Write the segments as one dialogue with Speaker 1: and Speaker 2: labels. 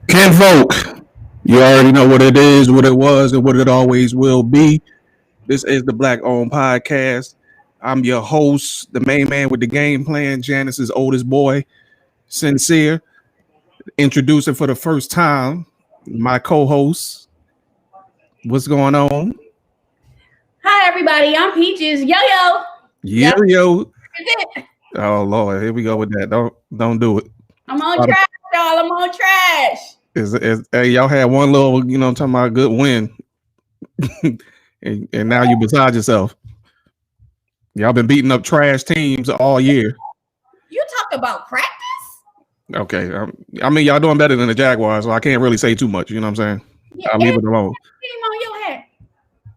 Speaker 1: Kinfolk, you already know what it is, what it was, and what it always will be. This is the Black Owned Podcast. I'm your host, the main man with the game plan, Janice's oldest boy, Sincere. Introducing for the first time my co-host. What's going on?
Speaker 2: Hi everybody, I'm Peaches. Yo yo.
Speaker 1: Yo, yo.
Speaker 2: That's it.
Speaker 1: Oh Lord, here we go with that. Don't do it.
Speaker 2: I'm on trash, y'all. I'm on trash.
Speaker 1: Hey, y'all had one little, I'm talking about good win, and now you beside yourself. Y'all been beating up trash teams all year.
Speaker 2: You talk about practice?
Speaker 1: Okay, I mean y'all doing better than the Jaguars, so I can't really say too much. You know what I'm saying?
Speaker 2: Yeah,
Speaker 1: I'll leave it alone.
Speaker 2: team on your head.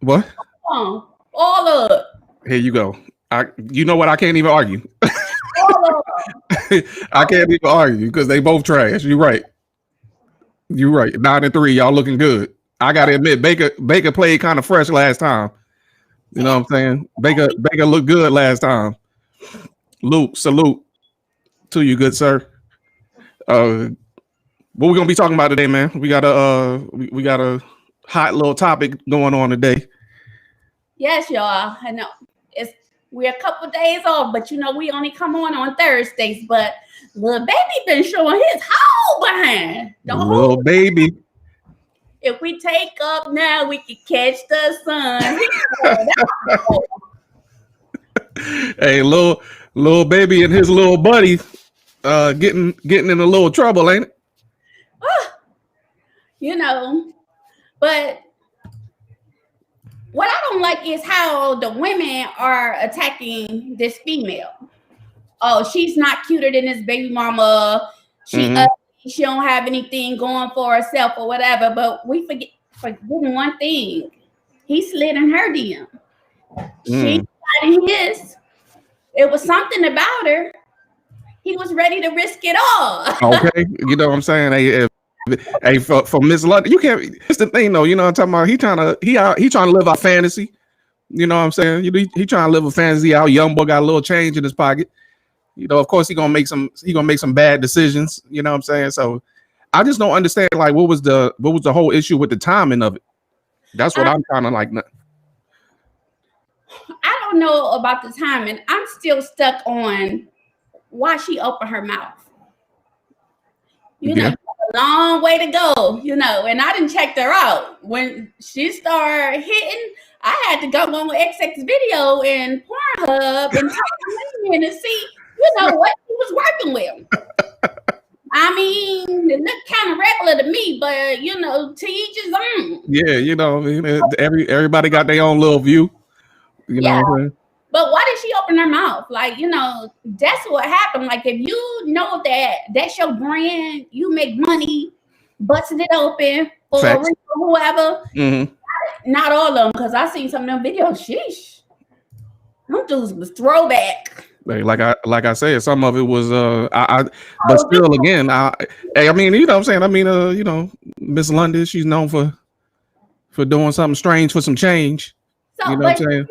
Speaker 1: What?
Speaker 2: All of it.
Speaker 1: Here you go. You know what? I can't even argue.
Speaker 2: All of them.
Speaker 1: I can't even argue because they both trash. You're right. 9-3. Y'all looking good. I gotta admit, Baker played kind of fresh last time. You know what I'm saying? Baker looked good last time. Luke, salute to you, good sir. What we gonna be talking about today, man? We got a hot little topic going on today.
Speaker 2: Yes, y'all. I know we're a couple days off, but we only come on Thursdays. But Lil Baby been showing his whole behind.
Speaker 1: Lil Baby.
Speaker 2: If we take up now, we can catch the sun.
Speaker 1: Hey, Lil Baby and his Lil Buddy getting in a little trouble, ain't it?
Speaker 2: But what I don't like is how the women are attacking this female. Oh, she's not cuter than this baby mama. She don't have anything going for herself or whatever. But we forgetting one thing. He slid in her DM. She got in his. It was something about her. He was ready to risk it all.
Speaker 1: Okay, you know what I'm saying? Hey, for Miss London, you can't. It's the thing, though. You know what I'm talking about? He trying to live our fantasy. You know what I'm saying? He trying to live a fantasy out. Young boy got a little change in his pocket. Of course he gonna make some bad decisions. You know what I'm saying? So I just don't understand. Like, what was the whole issue with the timing of it? That's what I'm kind of like.
Speaker 2: I don't know about the timing. I'm still stuck on why she opened her mouth. A long way to go, and I didn't check her out. When she started hitting, I had to go on XX video and Pornhub and talk to see, what he was working with. I mean, it looked kind of regular to me, but, to each his own.
Speaker 1: Yeah, everybody got their own little view. You know what I'm saying?
Speaker 2: But why did she open her mouth? Like, that's what happened. Like, if you know that that's your brand, you make money, busting it open for whoever. Not all of them, because I seen some of them videos. Sheesh. Them dudes was throwback.
Speaker 1: Like I said, some of it was but still again, I mean, you know what I'm saying? I mean, Miss London, she's known for doing something strange for some change.
Speaker 2: So,
Speaker 1: you know what I'm saying?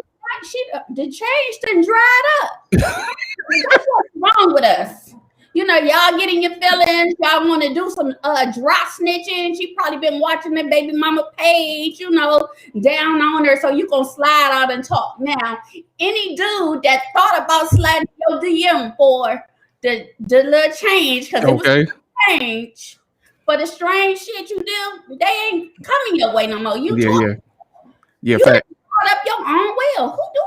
Speaker 2: The change done dried up. That's what's wrong with us. Y'all getting your feelings. Y'all want to do some drop snitching. She probably been watching the baby mama page, down on her. So you gonna slide out and talk. Now, any dude that thought about sliding your DM for the little change, because it was strange, for the strange shit you do, they ain't coming your way no more.
Speaker 1: Yeah. Fact.
Speaker 2: Up your own will. Who do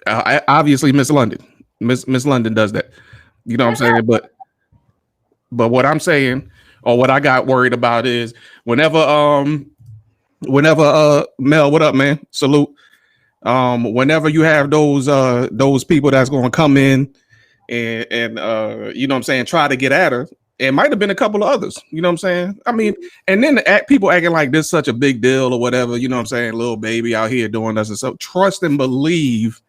Speaker 1: that? Obviously, Miss London. Miss London does that. You know what I'm saying? But what I'm saying, or what I got worried about is whenever Mel, what up, man? Salute. Whenever you have those people that's going to come in and you know what I'm saying, try to get at her. It might have been a couple of others, you know what I'm saying? I mean, and then people acting like this such a big deal or whatever, you know what I'm saying? Lil Baby out here doing this and stuff. Trust and believe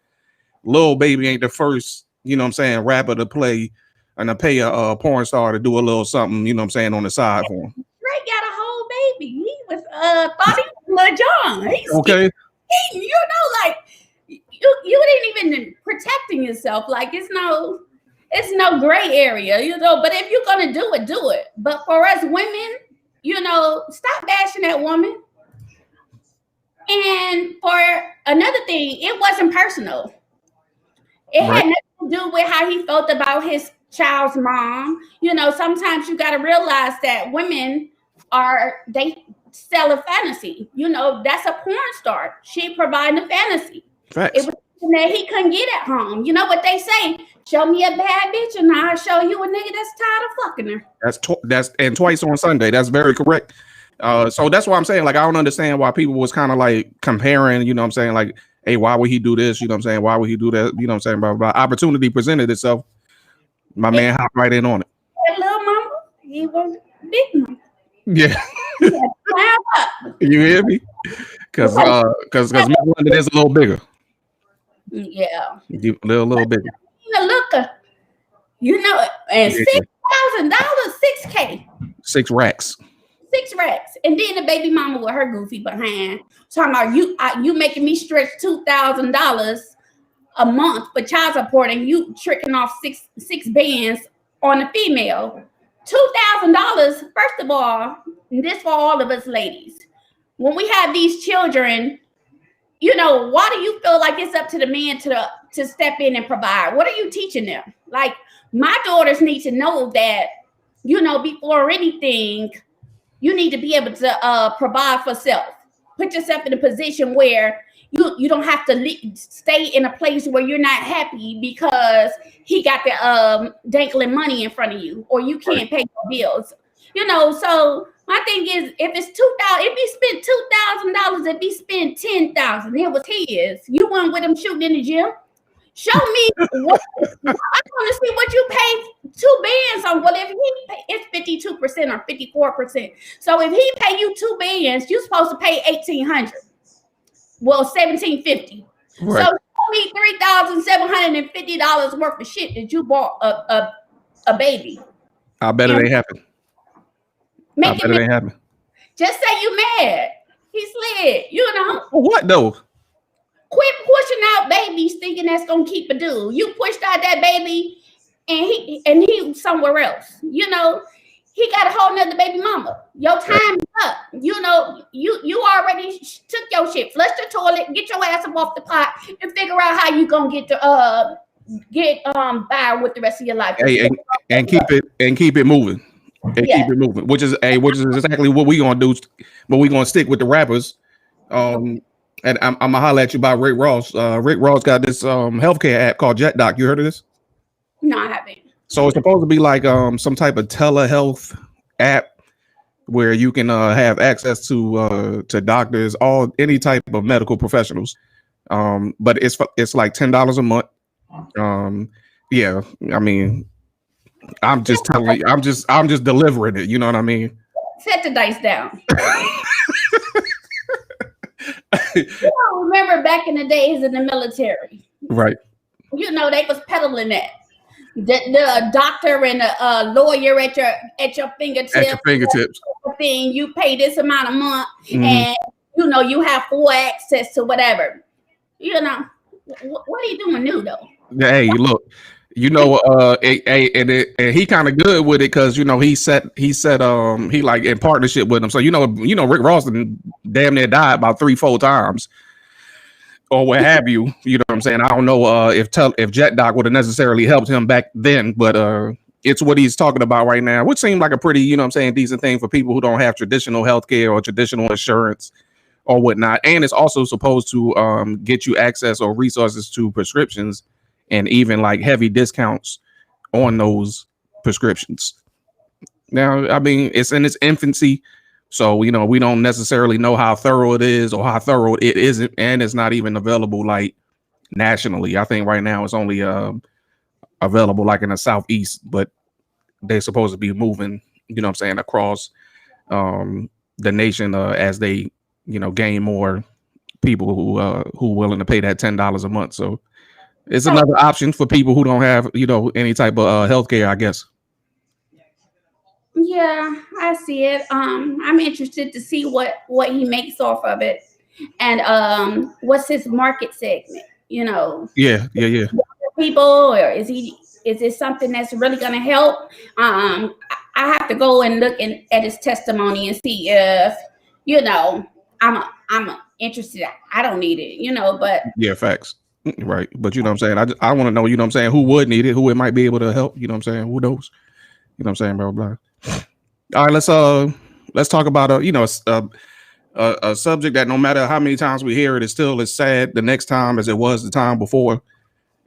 Speaker 1: Lil Baby ain't the first, you know what I'm saying, rapper to play and to pay a porn star to do a little something, you know what I'm saying, on the side for him.
Speaker 2: Drake got a whole baby. He was thought he was Lil Jon.
Speaker 1: Okay.
Speaker 2: Like you didn't even protecting yourself. Like it's it's no gray area, you know. But if you're gonna do it, do it. But for us women, you know, stop bashing that woman. And for another thing, it wasn't personal. It had nothing to do with how he felt about his child's mom. You know, sometimes you got to realize that women they sell a fantasy. You know, that's a porn star. She providing a fantasy.
Speaker 1: Facts.
Speaker 2: It was something that he couldn't get at home. You know what they say? Show me a bad bitch and I'll show you a nigga that's tired of fucking her.
Speaker 1: That's and twice on Sunday. That's very correct. So that's why I'm saying, like, I don't understand why people was kind of like comparing, you know what I'm saying? Like, hey, why would he do this? You know what I'm saying? Why would he do that? You know what I'm saying? Blah, blah, blah. Opportunity presented itself. My man hopped right in on it.
Speaker 2: That little mama, he was big mama.
Speaker 1: Yeah. You hear me? Because Miss London is a little bigger.
Speaker 2: Yeah.
Speaker 1: A little bigger.
Speaker 2: Looker. You know, and $6,000, $6K.
Speaker 1: 6 racks.
Speaker 2: 6 racks. And then the baby mama with her goofy behind talking about you making me stretch $2,000 a month for child support and you tricking off six bands on a female. $2,000, first of all, and this for all of us ladies. When we have these children, you know, why do you feel like it's up to the man to step in and provide? What are you teaching them? Like, my daughters need to know that, you know, before anything, you need to be able to provide for self. Put yourself in a position where you don't have to stay in a place where you're not happy because he got the dangling money in front of you, or you can't pay your bills. You know, so my thing is, if it's $2,000, if he spent $2,000, if he spent $10,000, it was his. You went with him shooting in the gym. Show me what I want to see what you pay 2 bands on. Whatever he pay, it's 52% or 54%. So if he pay you 2 bands, you're supposed to pay $1,800. Well, $1,750. Right. So show me $3,750 worth of shit that you bought a baby.
Speaker 1: I bet it ain't happen. I bet it ain't happen.
Speaker 2: Just say you mad. He slid, you know.
Speaker 1: What though?
Speaker 2: Quit pushing out babies thinking that's gonna keep a dude. You pushed out that baby and he somewhere else. You know, he got a whole nother baby mama. Your time is up. You know, you already took your shit. Flush the toilet, get your ass up off the pot, and figure out how you gonna get by with the rest of your life.
Speaker 1: Hey, and keep it moving. And keep it moving. Which is exactly what we gonna do. But we gonna stick with the rappers. And I'm gonna holler at you about Rick Ross. Rick Ross got this healthcare app called JetDoc. You heard of this?
Speaker 2: No, I haven't.
Speaker 1: So it's supposed to be like some type of telehealth app where you can have access to doctors, any type of medical professionals. But it's like $10 a month. Yeah, I mean, I'm just telling you, I'm just delivering it. You know what I mean?
Speaker 2: Set the dice down. You don't remember back in the days in the military,
Speaker 1: right?
Speaker 2: You know, they was peddling that the doctor and a lawyer at your fingertips.
Speaker 1: At your fingertips.
Speaker 2: Thing you pay this amount a month, and you know you have full access to whatever. You know, what are you doing new though?
Speaker 1: Hey, look. You know, and he kind of good with it because you know he like in partnership with him. So you know Rick Ross damn near died about 3-4 times, or what have you. You know what I'm saying? I don't know if JetDoc would have necessarily helped him back then, but it's what he's talking about right now, which seemed like a pretty, you know what I'm saying, decent thing for people who don't have traditional healthcare or traditional insurance or whatnot. And it's also supposed to get you access or resources to prescriptions and even like heavy discounts on those prescriptions. Now, I mean, it's in its infancy, so you know we don't necessarily know how thorough it is or how thorough it isn't, and it's not even available like nationally. I think right now it's only available like in the Southeast, but they're supposed to be moving, you know what I'm saying, across the nation as they, you know, gain more people who are willing to pay that $10 a month. So it's another option for people who don't have, you know, any type of healthcare, I guess.
Speaker 2: Yeah, I see it. I'm interested to see what he makes off of it, and what's his market segment. You know.
Speaker 1: Yeah.
Speaker 2: People, or is he is this something that's really going to help? I have to go and look at his testimony and see if, I'm interested. I don't need it, but
Speaker 1: Yeah, facts. Right. But you know what I'm saying? I want to know, you know what I'm saying, who would need it, who it might be able to help, you know what I'm saying? Who knows? You know what I'm saying, blah, blah, blah. All right, let's talk about a subject that no matter how many times we hear it, it's still as sad the next time as it was the time before.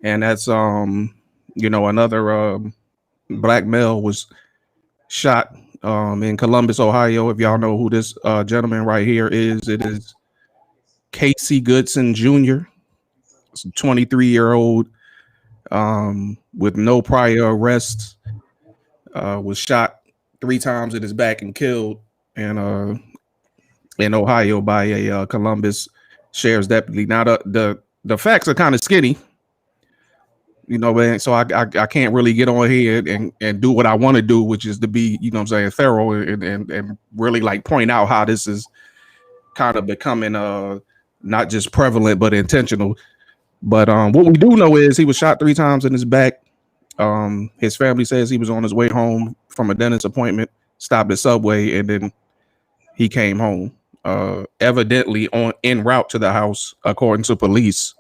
Speaker 1: And that's another black male was shot in Columbus, Ohio. If y'all know who this gentleman right here is, it is Casey Goodson Jr. It's a 23-year-old with no prior arrests, was shot 3 times in his back and killed in Ohio by a Columbus sheriff's deputy. Now the facts are kind of skinny, man. So I can't really get on here and do what I want to do, which is to be, thorough and really like point out how this is kind of becoming not just prevalent but intentional. But what we do know is he was shot 3 times in his back. His family says he was on his way home from a dentist appointment, stopped at Subway, and then he came home. Evidently en route to the house, according to police,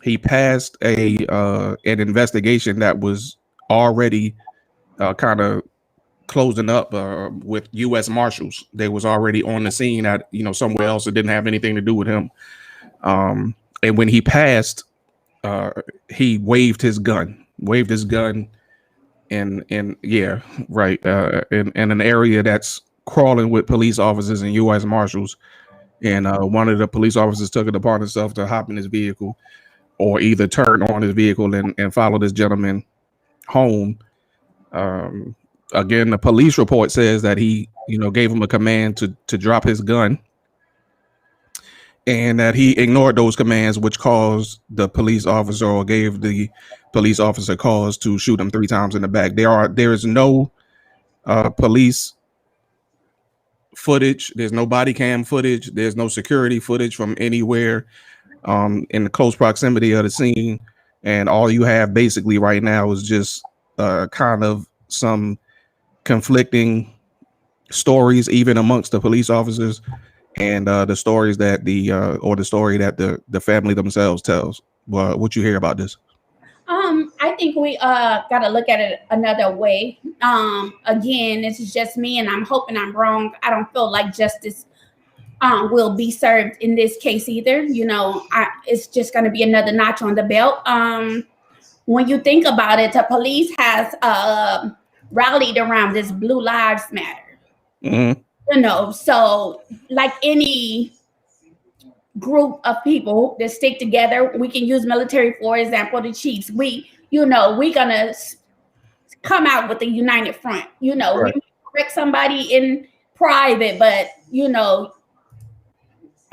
Speaker 1: he passed an investigation that was already kind of closing up with U.S. Marshals. They was already on the scene at somewhere else. It didn't have anything to do with him. And when he passed, he waved his gun, in an area that's crawling with police officers and U.S. Marshals. And one of the police officers took it upon himself to hop in his vehicle or either turn on his vehicle and follow this gentleman home. Again, the police report says that he, gave him a command to drop his gun, and that he ignored those commands, which caused the police officer or gave the police officer cause to shoot him 3 times in the back. There is no police footage. There's no body cam footage. There's no security footage from anywhere in the close proximity of the scene. And all you have basically right now is just kind of some conflicting stories, even amongst the police officers, and the stories that the story that the family themselves tells. Well, what you hear about this?
Speaker 2: I think we got to look at it another way. Again, this is just me, and I'm hoping I'm wrong. I don't feel like justice will be served in this case either. It's just going to be another notch on the belt. When you think about it, the police has rallied around this Blue Lives Matter. Mm-hmm. So like any group of people that stick together, we can use military, for example, the Chiefs. We're gonna come out with a united front. Right. We correct somebody in private, but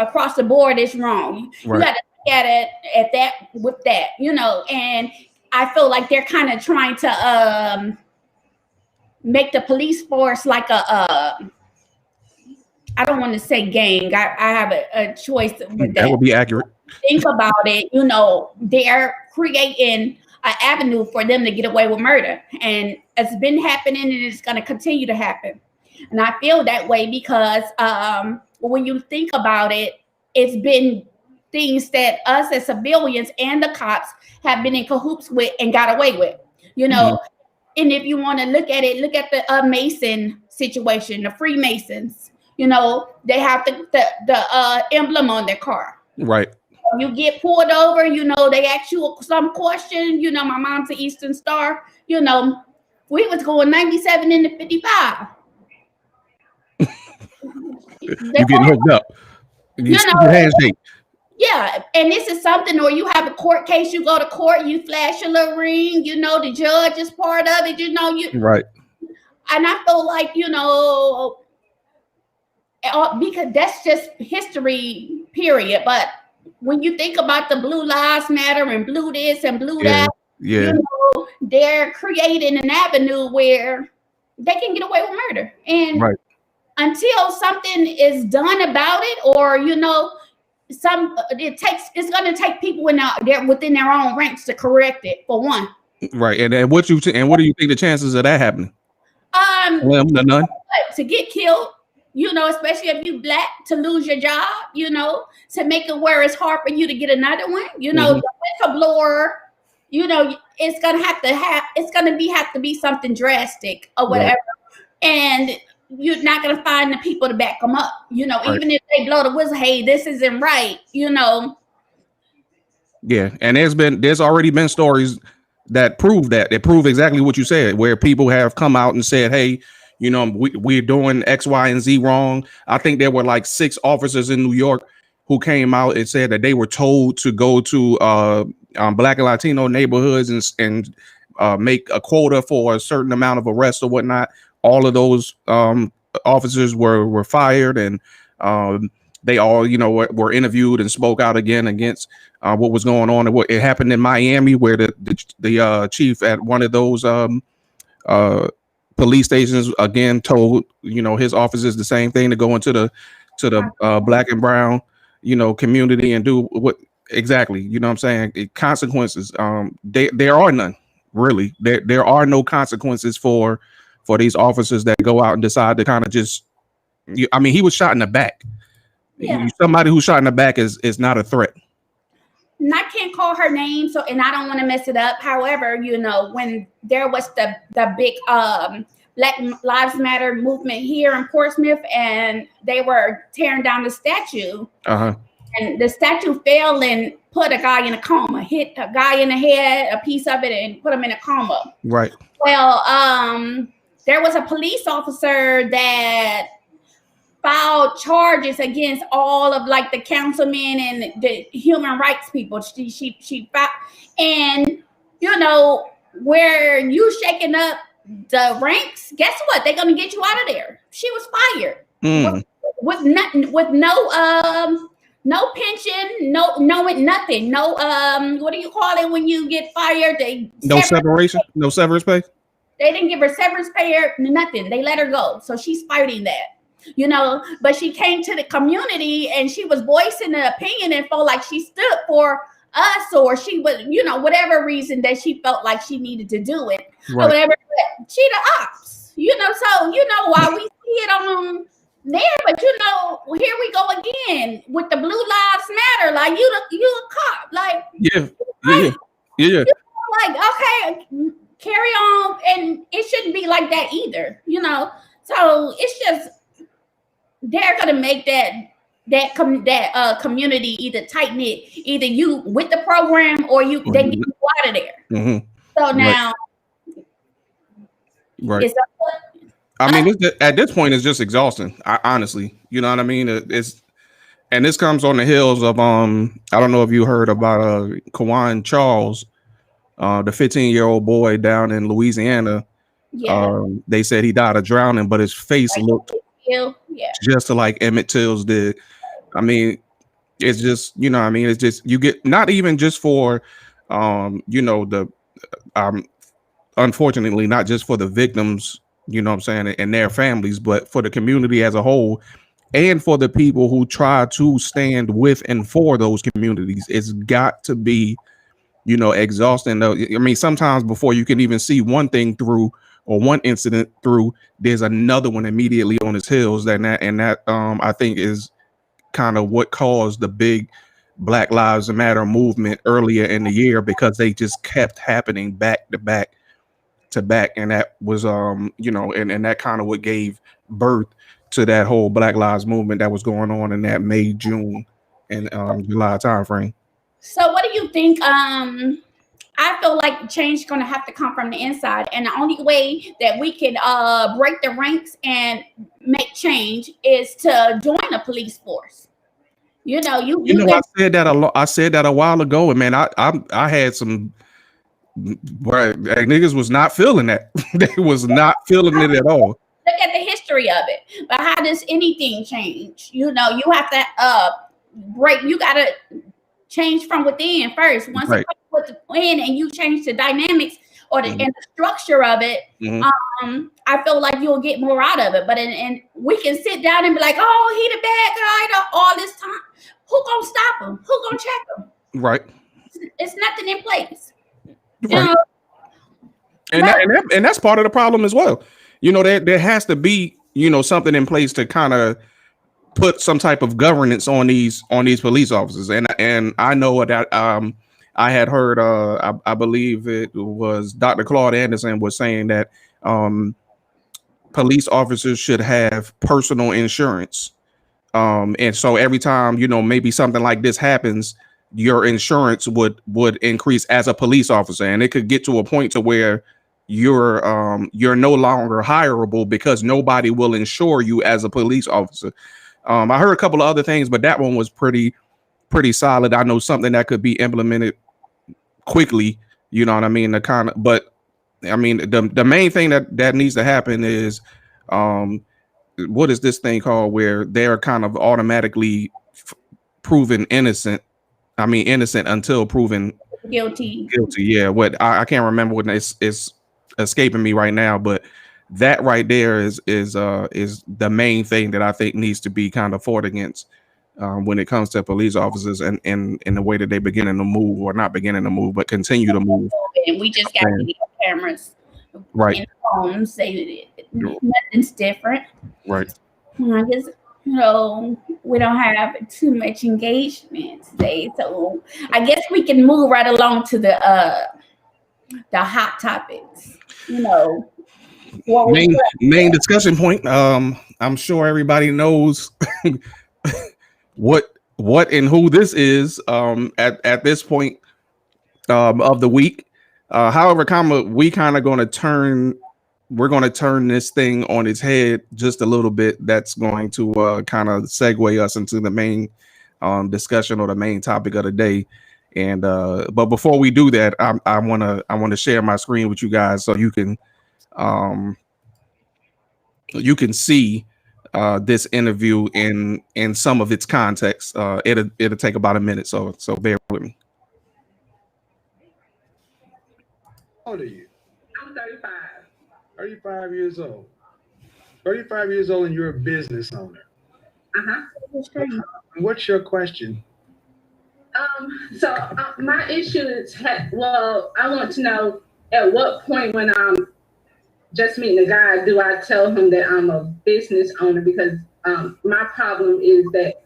Speaker 2: across the board it's wrong. Right. You got to look at it at that with that, and I feel like they're kind of trying to make the police force like I don't want to say gang. I have a choice with that.
Speaker 1: That would be accurate.
Speaker 2: Think about it. They're creating an avenue for them to get away with murder. And it's been happening and it's going to continue to happen. And I feel that way because when you think about it, it's been things that us as civilians and the cops have been in cahoots with and got away with, Mm-hmm. And if you want to look at it, look at the Mason situation, the Freemasons. They have the emblem on their car.
Speaker 1: Right.
Speaker 2: You get pulled over, they ask you some question. My mom's an Eastern Star. We was going 97 into 55.
Speaker 1: You getting hooked up. You handshake.
Speaker 2: Yeah, and this is something where you have a court case, you go to court, you flash a little ring, the judge is part of it, you
Speaker 1: right.
Speaker 2: And I feel like, because that's just history, period. But when you think about the Blue Lives Matter and blue this and blue that, they're creating an avenue where they can get away with murder. And right. Until something is done about it, or it's going to take people they're within their own ranks to correct it. For one,
Speaker 1: Right. And what you and what do you think the chances of that happening? None.
Speaker 2: To get killed, especially if you black, to lose your job, to make it where it's hard for you to get another one, the whistleblower, it's gonna have to be something drastic or whatever, and you're not gonna find the people to back them up, even if they blow the whistle, hey, this isn't right,
Speaker 1: Yeah, and there's already been stories that prove exactly what you said, where people have come out and said, hey, we're doing X, Y, and Z wrong. I think there were like 6 officers in New York who came out and said that they were told to go to Black and Latino neighborhoods and make a quota for a certain amount of arrests or whatnot. All of those officers were fired, and they all, were interviewed and spoke out again against what was going on. And what it happened in Miami, where the chief at one of those police stations again told his officers the same thing, to go into the black and brown community and do what exactly, what I'm saying, consequences. There are none, really. There are no consequences for these officers that go out and decide to kind of just he was shot in the back. Yeah. Somebody who's shot in the back is not a threat.
Speaker 2: And I can't call her name, and I don't want to mess it up. However, when there was the big Black Lives Matter movement here in Portsmouth, and they were tearing down the statue, and the statue fell and put a guy in a coma, hit a guy in the head, a piece of it, and put him in a coma.
Speaker 1: Right.
Speaker 2: Well, there was a police officer that filed charges against all of like the councilmen and the human rights people. She filed, and where you shaking up the ranks, guess what? They're gonna get you out of there. She was fired with no pension, no nothing, no what do you call it when you get fired?
Speaker 1: No severance pay.
Speaker 2: They didn't give her severance pay or nothing. They let her go, so she's fighting that. But she came to the community and she was voicing an opinion and felt like she stood for us, or she was, whatever reason that she felt like she needed to do it, or whatever. She the ops, so why we see it on there, but here we go again with the Blue Lives Matter, like you a cop, like
Speaker 1: yeah.
Speaker 2: Like, okay, carry on, and it shouldn't be like that either, So it's just, they're gonna make that community either tight knit, either you with the program or they get you out of there.
Speaker 1: Mm-hmm.
Speaker 2: So now,
Speaker 1: right. At this point, it's just exhausting. Honestly, you know what I mean. And this comes on the heels of I don't know if you heard about Kawan Charles, the 15-year-old boy down in Louisiana. Yeah. They said he died of drowning, but his face looked just like Emmett Till's did. It's just, it's just, you get, not even just for unfortunately not just for the victims, and their families, but for the community as a whole, and for the people who try to stand with and for those communities. It's got to be, exhausting. Sometimes before you can even see one thing through, or one incident through, there's another one immediately on its heels. That I think is kind of what caused the big Black Lives Matter movement earlier in the year, because they just kept happening back to back to back, and that was and that kind of what gave birth to that whole Black Lives movement that was going on in that May, June, and July timeframe.
Speaker 2: So what do you think? I feel like change is going to have to come from the inside. And the only way that we can break the ranks and make change is to join a police force. I
Speaker 1: said that a while ago, and man, I had some niggas was not feeling that. They was not feeling it at all.
Speaker 2: Look at the history of it. But how does anything change? You have to break. You got to change from within first. Once it comes within and you change the dynamics or and the structure of it, I feel like you'll get more out of it. But and we can sit down and be like, oh, he the bad guy all this time. Who gonna stop him? Who gonna check him?
Speaker 1: Right.
Speaker 2: It's nothing in place.
Speaker 1: Right. And that's part of the problem as well. You know, there has to be, you know, something in place to kind of put some type of governance on these police officers. And I know that I had heard I believe it was Dr. Claude Anderson was saying that police officers should have personal insurance. And so every time, you know, maybe something like this happens, your insurance would increase as a police officer, and it could get to a point to where you're no longer hireable because nobody will insure you as a police officer. I heard a couple of other things, but that one was pretty solid. I know something that could be implemented quickly, you know what I mean? But I mean, the main thing that needs to happen is what is this thing called where they're kind of automatically proven innocent. I mean, innocent until proven
Speaker 2: guilty.
Speaker 1: Yeah. What I can't remember what it's escaping me right now, but that right there is the main thing that I think needs to be kind of fought against when it comes to police officers and in the way that they beginning to move, or not beginning to move, but continue to move.
Speaker 2: And we just got video cameras
Speaker 1: right
Speaker 2: in homes, say nothing's different.
Speaker 1: Right.
Speaker 2: I guess, you know, we don't have too much engagement today, so I guess we can move right along to the hot topics. You know,
Speaker 1: main discussion point. I'm sure everybody knows what and who this is at this point of the week. However, we're going to turn this thing on its head just a little bit. That's going to kind of segue us into the main discussion or the main topic of the day. And but before we do that, I want to share my screen with you guys so you can see this interview in some of its context. It'll take about a minute, so bear with me.
Speaker 3: How old are you? I'm 35. 35 years old. 35 years old, and you're a business owner. What's your question?
Speaker 4: So my issue is, I want to know at what point when I'm just meeting a guy, do I tell him that I'm a business owner? Because my problem is that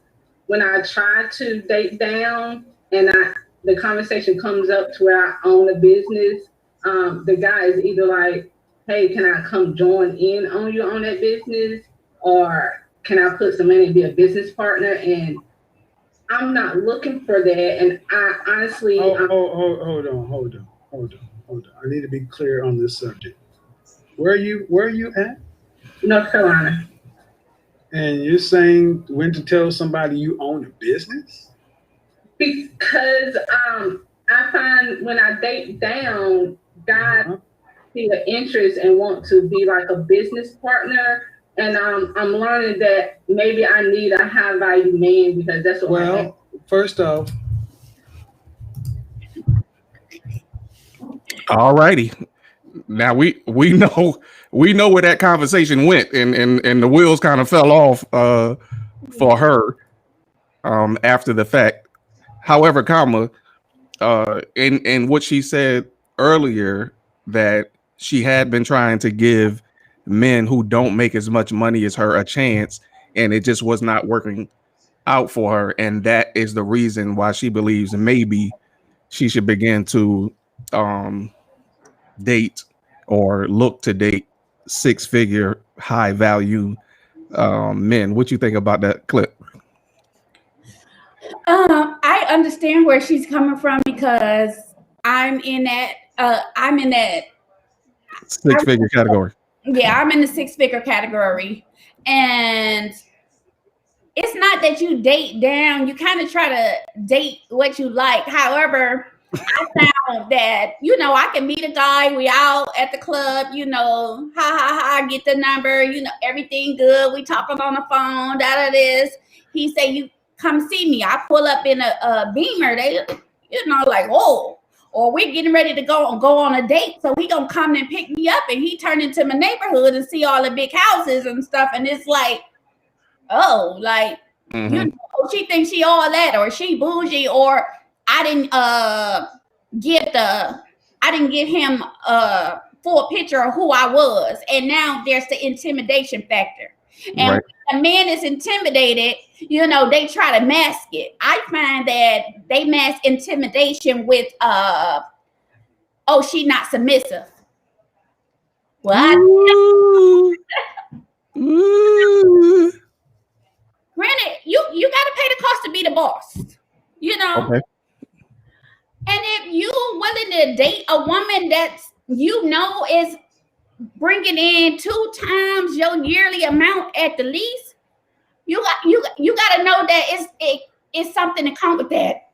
Speaker 4: when I try to date down and the conversation comes up to where I own a business, the guy is either like, hey, can I come join in on you on that business? Or can I put some money and be a business partner? And I'm not looking for that. And I honestly...
Speaker 3: Hold on. I need to be clear on this subject. Where are you at?
Speaker 4: North Carolina.
Speaker 3: And you're saying when to tell somebody you own a business?
Speaker 4: Because I find when I date down, guys see the interest and want to be like a business partner. And I'm learning that maybe I need a high value man because that's what I have.
Speaker 3: First off.
Speaker 1: All righty. Now we know where that conversation went, and the wheels kind of fell off for her after the fact. However, in what she said earlier, that she had been trying to give men who don't make as much money as her a chance, and it just was not working out for her, and that is the reason why she believes maybe she should begin to date or look to date six-figure high value men. What you think about that clip?
Speaker 2: I understand where she's coming from because I'm in that
Speaker 1: six-figure category.
Speaker 2: Yeah, I'm in the six-figure category. And it's not that you date down, you kind of try to date what you like. However, I found that, you know, I can meet a guy, we out at the club, you know, I get the number, you know, everything good. We talking on the phone, this. He say, you come see me. I pull up in a Beamer. They, you know, like, oh, or we're getting ready to go on a date. So he gonna come and pick me up, and he turned into my neighborhood and see all the big houses and stuff. And it's like, oh, like, you know, she thinks she all that, or she bougie, or I didn't give him full picture of who I was. And now there's the intimidation factor. And
Speaker 1: Right.
Speaker 2: when a man is intimidated, you know, they try to mask it. I find that they mask intimidation with oh, she not submissive. Well, granted, you got to pay the cost to be the boss, you know.
Speaker 1: Okay.
Speaker 2: And if you willing to date a woman that's, you know, is bringing in 2 times your yearly amount at the least, you got to know that it's something to come with that.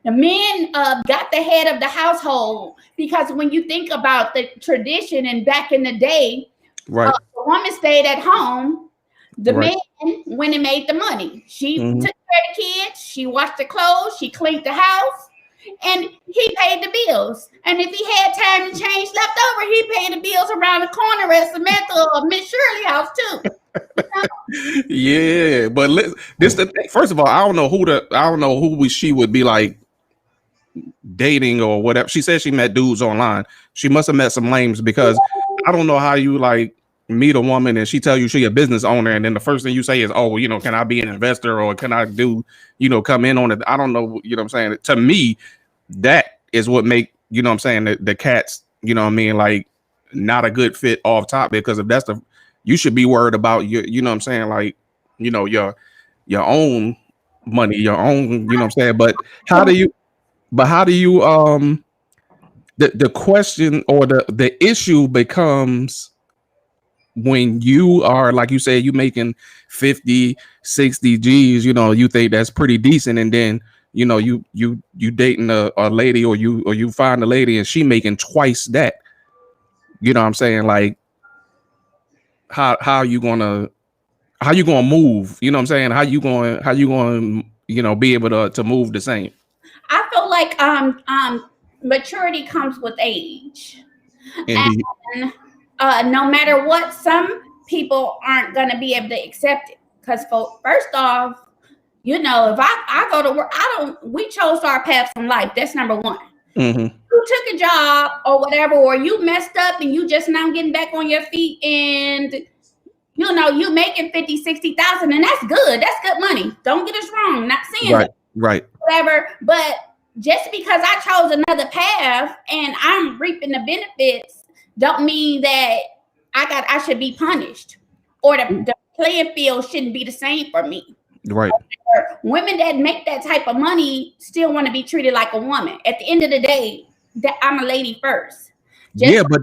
Speaker 2: The men got the head of the household, because when you think about the tradition and back in the day,
Speaker 1: Right.
Speaker 2: the woman stayed at home. The
Speaker 1: Right.
Speaker 2: man went and made the money. She
Speaker 1: Mhm.
Speaker 2: took care of the kids. She washed the clothes. She cleaned the house. And he paid the bills. And if he had time and change left over, he paid the bills around the corner at Samantha or Miss Shirley house too.
Speaker 1: Yeah, but this the thing. First of all, I don't know who she would be like dating or whatever. She said she met dudes online. She must have met some lames, because I don't know how you like meet a woman and she tell you she a business owner, and then the first thing you say is, oh, you know, can I be an investor, or can I do, you know, come in on it? I don't know, you know what I'm saying? To me, that is what make, you know what I'm saying, the cats, you know what I mean, like not a good fit off top, because if that's you should be worried about your, you know what I'm saying, like, you know, your own money, your own, you know what I'm saying? But how do you the question or the issue becomes when you are, like you said, you making 50, 60 G's, you know, you think that's pretty decent, and then, you know, you dating a lady, or you find a lady and she making twice that, you know what I'm saying? Like, how you gonna move, you know what I'm saying? How you going, you know, be able to move the same?
Speaker 2: I feel like maturity comes with age.
Speaker 1: Indeed.
Speaker 2: And no matter what, some people aren't going to be able to accept it. Because first off, you know, if I go to work, we chose our paths in life. That's number one.
Speaker 1: Mm-hmm.
Speaker 2: You took a job or whatever, or you messed up and you just now getting back on your feet, and you know, you making 50, 60,000, and that's good. That's good money. Don't get us wrong. Not saying
Speaker 1: Right, right.
Speaker 2: whatever, but just because I chose another path and I'm reaping the benefits, don't mean that I should be punished, or the playing field shouldn't be the same for me.
Speaker 1: Right.
Speaker 2: Women that make that type of money still want to be treated like a woman. At the end of the day, that I'm a lady first.
Speaker 1: Yeah, but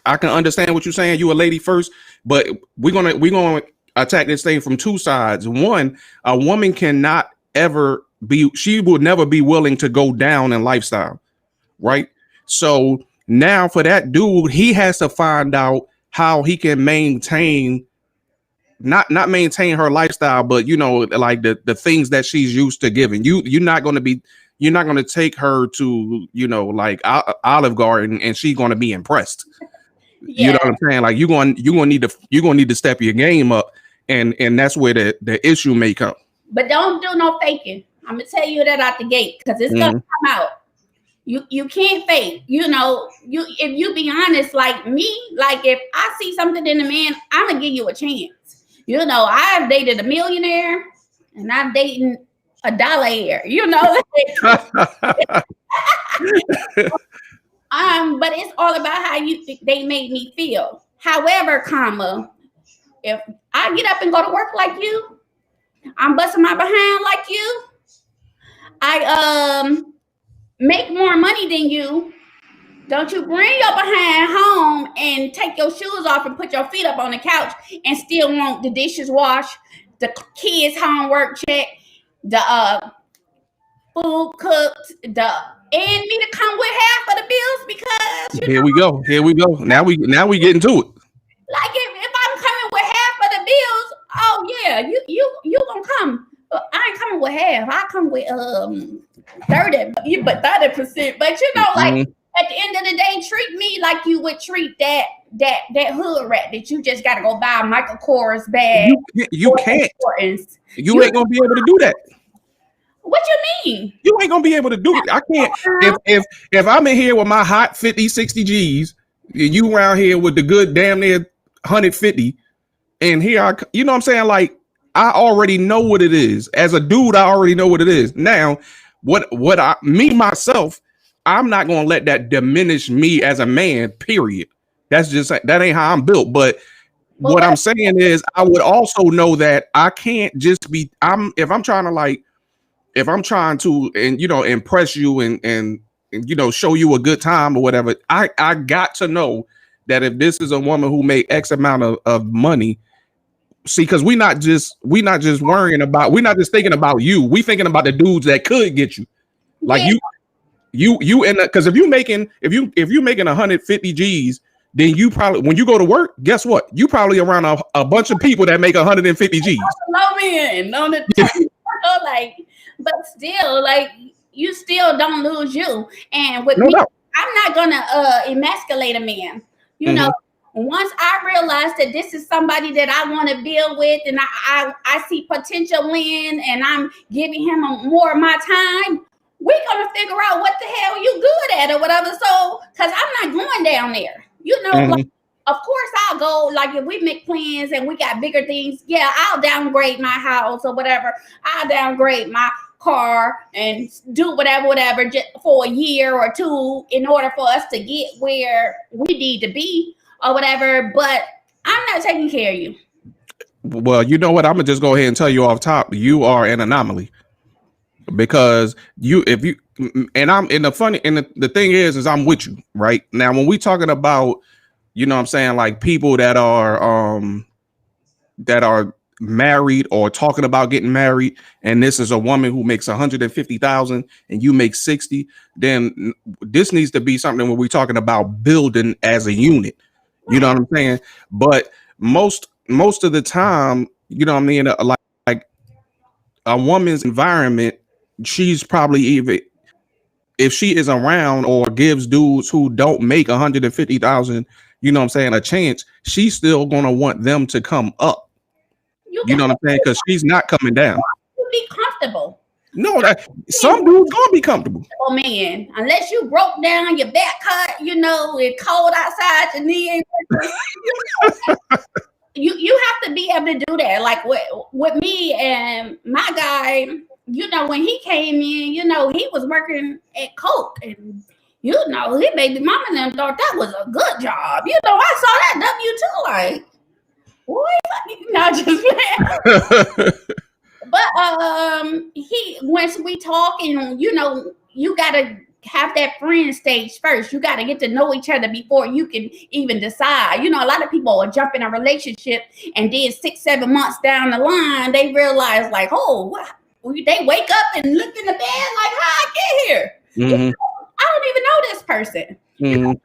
Speaker 1: I can understand what you're saying. You a lady first, but we're gonna attack this thing from two sides. One, a woman cannot ever she would never be willing to go down in lifestyle, right? So now for that dude, he has to find out how he can maintain, not maintain her lifestyle, but you know, like the things that she's used to giving. You're not going to take her to, you know, like Olive Garden and she's going to be impressed. Yeah. You know what I'm saying? Like you're going to need to step your game up, and that's where the issue may come.
Speaker 2: But don't do no faking. I'm gonna tell you that out the gate, because it's gonna come out. You can't fake. You know, if you be honest, like me, like if I see something in a man, I'm gonna give you a chance. You know, I've dated a millionaire and I'm dating a $1. You know, but it's all about how they made me feel. However, if I get up and go to work like you, I'm busting my behind like you, I make more money than you, don't you bring your behind home and take your shoes off and put your feet up on the couch and still want the dishes washed, the kids' homework checked, the food cooked, and me to come with half of the bills, because
Speaker 1: Here we go. Now we get into it.
Speaker 2: Like if I'm coming with half of the bills, oh yeah, you gonna come. I ain't coming with half. I come with 30%, but 30%. But you know, like at the end of the day, treat me like you would treat that hood rat that you just gotta go buy a Michael Kors bag.
Speaker 1: You can't. You ain't gonna be able to do that.
Speaker 2: What you mean?
Speaker 1: You ain't gonna be able to do it. I can't. If I'm in here with my hot 50, 60 G's, you around here with the good damn near 150, and here you know what I'm saying? Like, I already know what it is. As a dude, I already know what it is. Now, myself, I'm not gonna let that diminish me as a man, period. That ain't how I'm built. But what I'm saying is, I would also know that I can't just be. If I'm trying to, and impress you and show you a good time or whatever, I got to know that if this is a woman who made X amount of money, see, because we're not just thinking about you, we thinking about the dudes that could get you, like you and because if you're making 150 G's, then you probably, when you go to work, guess what? You probably around a bunch of people that make 150 G's.
Speaker 2: Low men on the like, but still, like, you still don't lose you. And with me, I'm not gonna emasculate a man. You know, once I realize that this is somebody that I want to build with, and I see potential in, and I'm giving him more of my time, we're gonna figure out what the hell you good at or whatever. So, because I'm not going down there. Like, of course I'll go, like, if we make plans and we got bigger things, yeah, I'll downgrade my house or whatever. I'll downgrade my car and do whatever just for a year or two in order for us to get where we need to be or whatever. But I'm not taking care of you.
Speaker 1: Well, you know what? I'm gonna just go ahead and tell you off top, you are an anomaly. Because the thing is I'm with you right now when we talking about, like people that are married or talking about getting married, and this is a woman who makes 150,000 and you make 60, then this needs to be something where we're talking about building as a unit. You know what I'm saying? But most of the time, like a woman's environment, she's probably, even if she is around or gives dudes who don't make 150,000, a chance, she's still gonna want them to come up. You know what I'm saying? Because she's not coming down.
Speaker 2: You be comfortable.
Speaker 1: No, some dudes gonna be comfortable.
Speaker 2: Oh man, unless you broke down, your back hurt, it's cold outside, your knee. You have to be able to do that. Like with me and my guy. When he came in, he was working at Coke, and his baby mama and them thought that was a good job. I saw that W2, like, boy, not just but once we talk, and you gotta have that friend stage first. You gotta get to know each other before you can even decide. A lot of people will jump in a relationship, and then 6-7 months down the line, they realize, like, oh, what? They wake up and look in the bed like, how I get here? I don't even know this person. So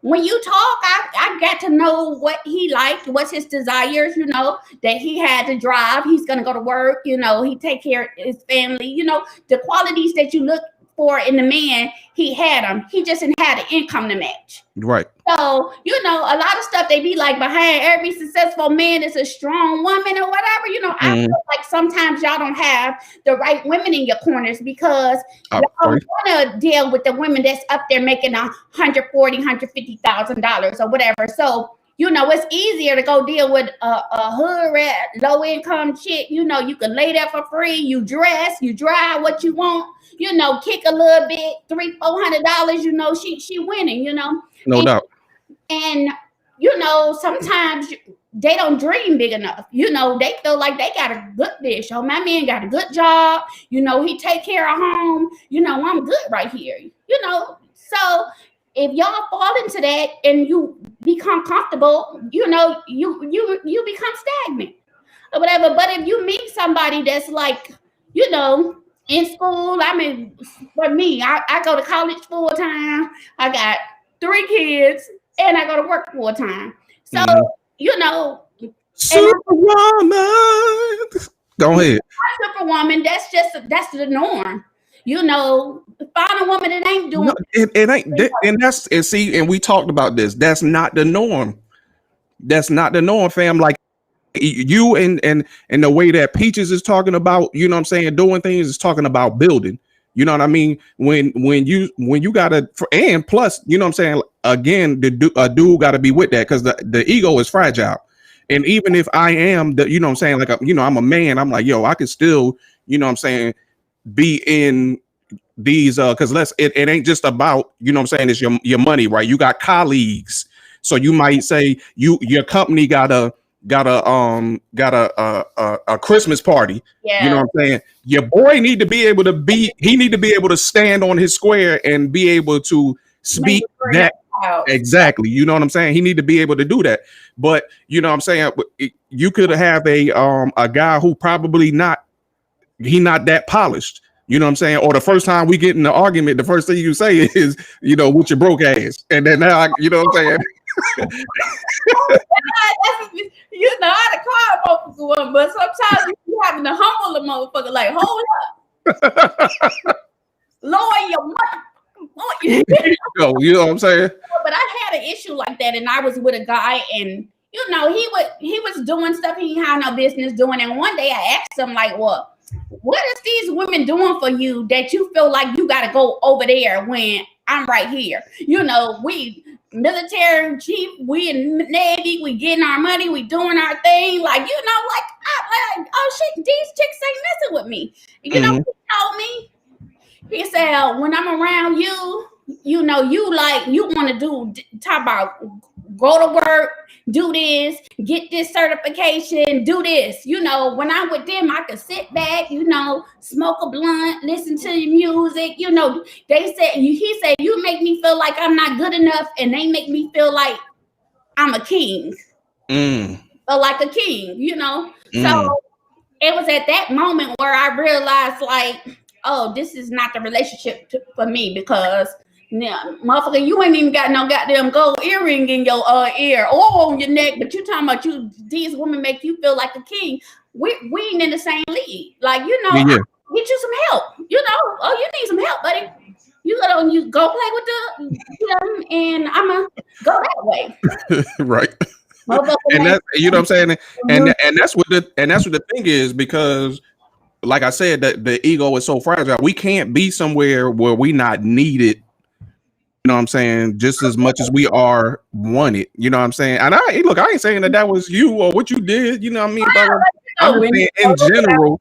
Speaker 2: when you talk, I got to know what he liked, what's his desires, that he had to drive. He's going to go to work, he take care of his family, the qualities that you look for in the man, he had them. He just didn't have the income to match.
Speaker 1: Right.
Speaker 2: So, a lot of stuff they be like, behind every successful man is a strong woman or whatever. I feel like sometimes y'all don't have the right women in your corners because y'all want to deal with the women that's up there making $140,000, $150,000 or whatever. So, it's easier to go deal with a hood rat, low income chick. You can lay there for free. You dress, you drive what you want. Kick a little bit, $300-$400. She winning.
Speaker 1: No doubt.
Speaker 2: And sometimes they don't dream big enough. They feel like they got a good dish. Oh, my man got a good job. He take care of home. I'm good right here. So if y'all fall into that and you become comfortable, you become stagnant or whatever. But if you meet somebody that's like, in school, for me, I go to college full time. I got 3 kids and I go to work full time. So,
Speaker 1: Superwoman. Go ahead.
Speaker 2: Superwoman, that's the norm. Find a woman that ain't doing
Speaker 1: it ain't, and we talked about this. That's not the norm. That's not the norm, fam. Like, You and the way that Peaches is talking about, you know what I'm saying, doing things is talking about building. You know what I mean? When you gotta, and plus, you know what I'm saying, again, a dude gotta be with that, because the ego is fragile. And even if I am the, you know what I'm saying, like, I'm a man, I'm like, yo, I can still, you know what I'm saying, be in these because it ain't just about, you know what I'm saying, it's your money, right? You got colleagues, so you might say your company got a Christmas party.
Speaker 2: Yeah.
Speaker 1: You know what I'm saying? Your boy need to be able to stand on his square and be able to speak that. Exactly. You know what I'm saying? He need to be able to do that. But you know what I'm saying, you could have a guy who probably not that polished. You know what I'm saying? Or the first time we get in the argument, the first thing you say is, you know, with your broke ass. And then now, you know what I'm saying?
Speaker 2: You know, I had a car one, but sometimes you having to humble the motherfucker, like, hold up. Lower your money.
Speaker 1: You know what I'm saying?
Speaker 2: But I had an issue like that, and I was with a guy, and you know, he was doing stuff he had no business doing. And one day I asked him, like, well, what is these women doing for you that you feel like you got to go over there when I'm right here? You know, we military chief, we in Navy, we getting our money, we doing our thing. Like, you know, like, oh shit, these chicks ain't messing with me. You know, he told me, he said, when I'm around you, you know, you want to talk about go to work, do this, get this certification, do this. You know, when I'm with them, I can sit back, you know, smoke a blunt, listen to the music. You know, he said, you make me feel like I'm not good enough, and they make me feel like I'm a king. Or like a king, you know. So it was at that moment where I realized, like, oh, this is not the relationship for me, because now, motherfucker, you ain't even got no goddamn gold earring in your ear or on your neck, but you talking about these women make you feel like a king. We ain't in the same league. Like, you know,
Speaker 1: Yeah.
Speaker 2: Get you some help. You know, oh, you need some help, buddy. You go play with the, and I'm gonna go that way.
Speaker 1: Right. And that's, you know what I'm saying, and that's what the thing is, because like I said, that the ego is so fragile. We can't be somewhere where we not needed. You know what I'm saying? Just as much as we are wanted. You know what I'm saying? And I ain't saying that was you or what you did. You know what I mean? I'm just saying in general.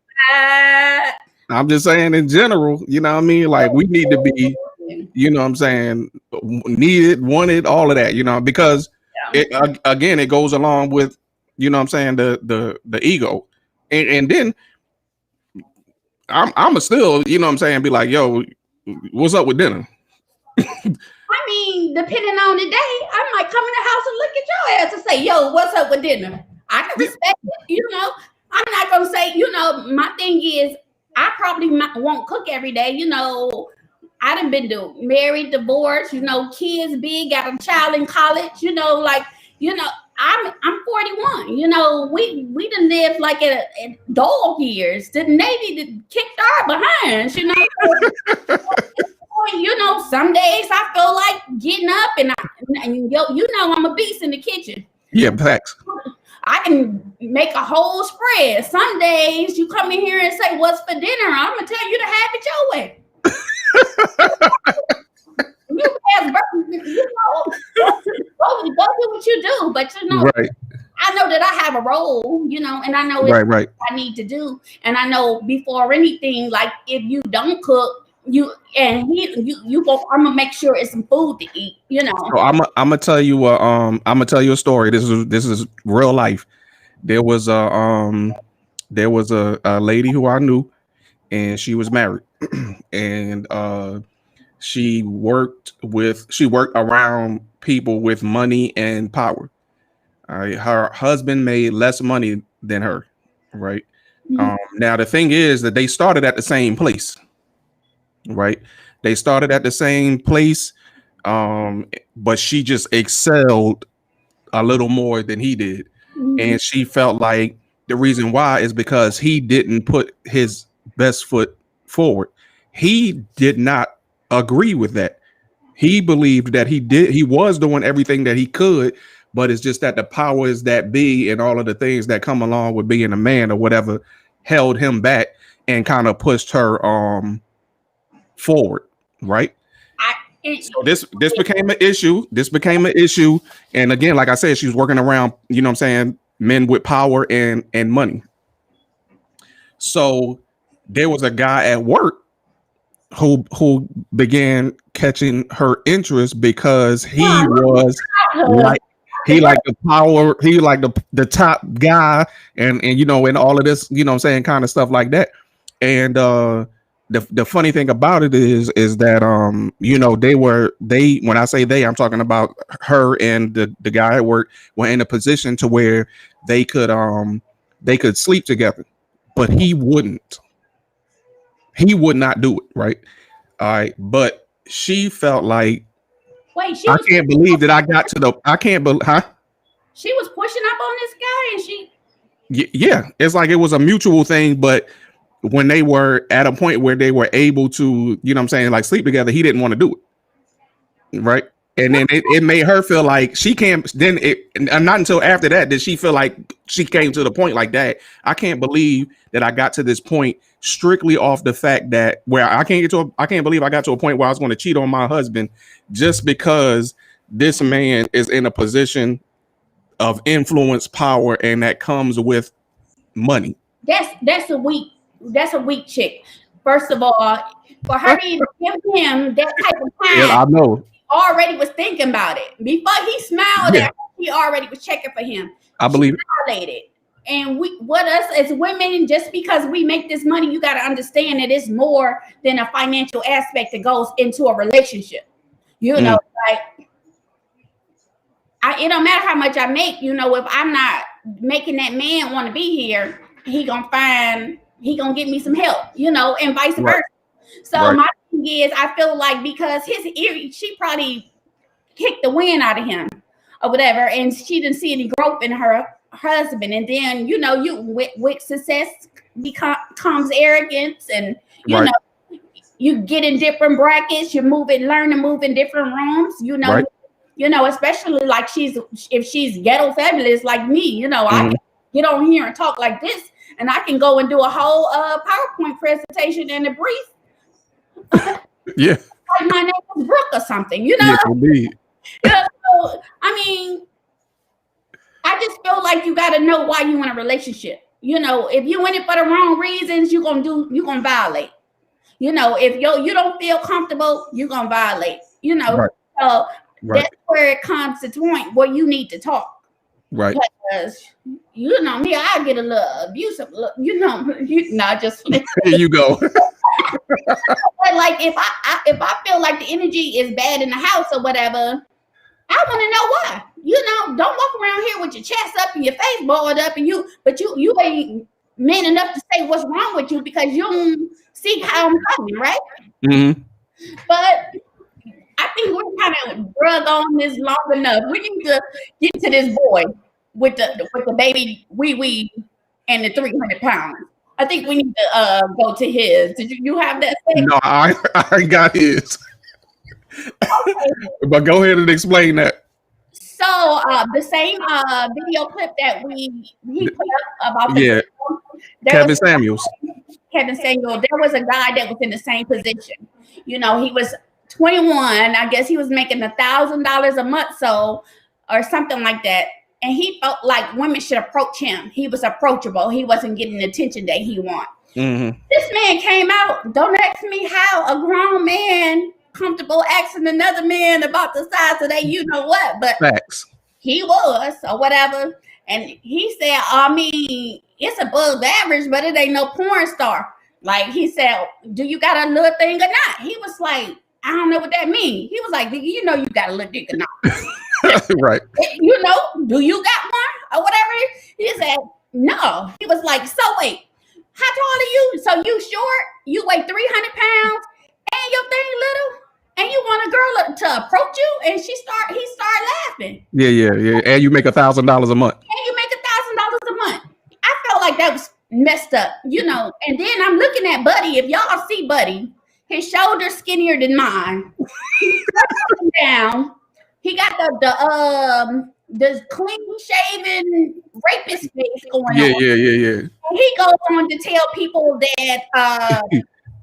Speaker 1: I'm just saying in general. You know what I mean? Like, we need to be, you know what I'm saying, needed, wanted, all of that. You know, because again, it goes along with, you know what I'm saying, the ego, and then I'm still, you know what I'm saying, be like, yo, what's up with dinner?
Speaker 2: I mean, depending on the day, I might come in the house and look at your ass and say, yo, what's up with dinner? I can respect it, you know. I'm not going to say, you know, my thing is, I probably won't cook every day, you know. I done been married, divorced, you know, kids big, got a child in college, you know, like, you know, I'm 41, you know, we done lived like at dog years. The Navy kicked our behinds, you know. You know, some days I feel like getting up and you know, I'm a beast in the kitchen.
Speaker 1: Yeah, facts.
Speaker 2: I can make a whole spread. Some days you come in here and say, what's for dinner? I'm going to tell you to have it your way. You know, go do what you do. But, you know,
Speaker 1: right.
Speaker 2: I know that I have a role, you know, and I know
Speaker 1: what
Speaker 2: I need to do. And I know before anything, like, if you don't cook, I'm gonna make sure it's some food to eat, you know.
Speaker 1: So I'm gonna tell you a story. This is real life. There was a lady who I knew, and she was married, and she worked around people with money and power. Her husband made less money than her, right? Now the thing is that they started at the same place. Right, they started at the same place, but she just excelled a little more than he did, and she felt like the reason why is because he didn't put his best foot forward. He did not agree with that. He believed that he was doing everything that he could, but it's just that the powers that be and all of the things that come along with being a man or whatever held him back and kind of pushed her forward, right? So this became an issue. And again, like I said, she was working around, you know what I'm saying, men with power and money. So there was a guy at work who began catching her interest because he was like the power, he like the top guy, and you know, and all of this, you know what I'm saying, kind of stuff like that. And the funny thing about it is that you know, they when I say they, I'm talking about her and the guy at work were in a position to where they could sleep together, but he would not do it, right? All right, but she felt like,
Speaker 2: wait,
Speaker 1: I can't believe that I got to the, I can't believe, huh?
Speaker 2: She was pushing up on this guy, and she,
Speaker 1: yeah, it's like it was a mutual thing, but when they were at a point where they were able to, you know what I'm saying, like sleep together, he didn't want to do it, right? And then it made her feel like she can't. Then and not until after that did she feel like she came to the point like that. I can't believe that I got to this point strictly off the fact that where I can't believe I got to a point where I was going to cheat on my husband just because this man is in a position of influence, power, and that comes with money.
Speaker 2: That's a weak chick. First of all, for her to even give him that type of time,
Speaker 1: Yeah, I know.
Speaker 2: already was thinking about it before he smiled at her. He already was checking for him.
Speaker 1: I believe
Speaker 2: it. And what us as women, just because we make this money, you got to understand that it's more than a financial aspect that goes into a relationship. You know, like it don't matter how much I make. You know, if I'm not making that man want to be here, he gonna get me some help. You know, and vice versa. So my thing is, I feel like because she probably kicked the wind out of him or whatever, and she didn't see any growth in her husband. And then, you know, with success comes arrogance, and you know, you get in different brackets, learn to move in different rooms, you know. You know, especially like if she's ghetto fabulous like me, you know, I can get on here and talk like this, and I can go and do a whole PowerPoint presentation in a brief.
Speaker 1: Yeah,
Speaker 2: like my name was Brooke or something, you know.
Speaker 1: Yeah, indeed.
Speaker 2: You know, so, I mean, I just feel like you got to know why you in a relationship. You know, if you in it for the wrong reasons, you're gonna violate. You know, if you don't feel comfortable, you're gonna violate. You know, so that's where it comes to the point where you need to talk.
Speaker 1: Right.
Speaker 2: Because you know me, I get a little abusive. You know, just
Speaker 1: here you go.
Speaker 2: But like if I feel like the energy is bad in the house or whatever, I want to know why. You know, don't walk around here with your chest up and your face balled up, and you ain't man enough to say what's wrong with you because you don't see how I'm coming, right?
Speaker 1: Mm-hmm.
Speaker 2: But I think we're kind of drug on this long enough. We need to get to this boy with the baby wee and the 300 pounds. I think we need to go to his. Did you have that thing?
Speaker 1: No, I got his. Okay. But go ahead and explain that.
Speaker 2: So the same video clip that he put up about
Speaker 1: Kevin Samuels.
Speaker 2: Kevin Samuel, there was a guy that was in the same position. You know, he was 21. I guess he was making $1,000 a month, or something like that. And he felt like women should approach him. He was approachable. He wasn't getting the attention that he wanted. Mm-hmm. This man came out. Don't ask me how a grown man comfortable asking another man about the size of that, you know what? But
Speaker 1: facts.
Speaker 2: He was or whatever. And he said, I mean, it's above average, but it ain't no porn star. Like he said, do you got a little thing or not? He was like, I don't know what that means. He was like, you know, you got a little dick or not.
Speaker 1: Right.
Speaker 2: You know, do you got one or whatever? He said, no. He was like, so wait, how tall are you? So you short? You weigh 300 pounds and your thing little? And you want a girl to approach you? And he started laughing.
Speaker 1: Yeah. And you make $1,000 a month.
Speaker 2: And you make $1,000 a month. I felt like that was messed up, you know. And then I'm looking at Buddy. If y'all see Buddy, his shoulders skinnier than mine. He's down. He got the this clean shaven rapist face going on.
Speaker 1: Yeah.
Speaker 2: And he goes on to tell people that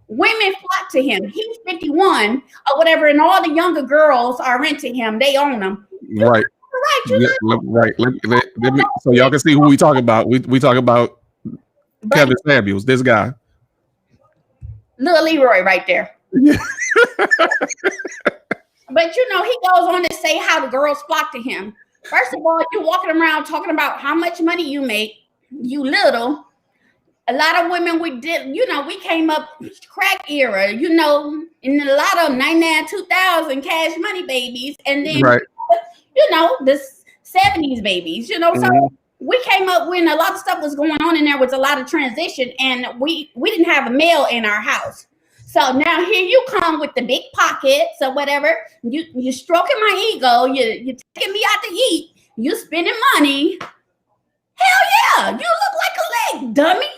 Speaker 2: women flock to him. He's 51 or whatever, and all the younger girls are into him. They own him.
Speaker 1: Right. Right. Let me, so y'all can see who we talk about. We talk about Kevin Samuels, this guy.
Speaker 2: Lil Leroy right there.
Speaker 1: Yeah.
Speaker 2: But he goes on to say how the girls flock to him. First of all, you're walking around talking about how much money you make, you little. A lot of women we came up crack era, in a lot of 99, 2000 cash money babies, and then the 70s babies, so we came up when a lot of stuff was going on, and there was a lot of transition, and we didn't have a male in our house. So now here you come with the big pockets or whatever. You're stroking my ego. You're taking me out to eat. You spending money. Hell yeah. You look like a leg, dummy.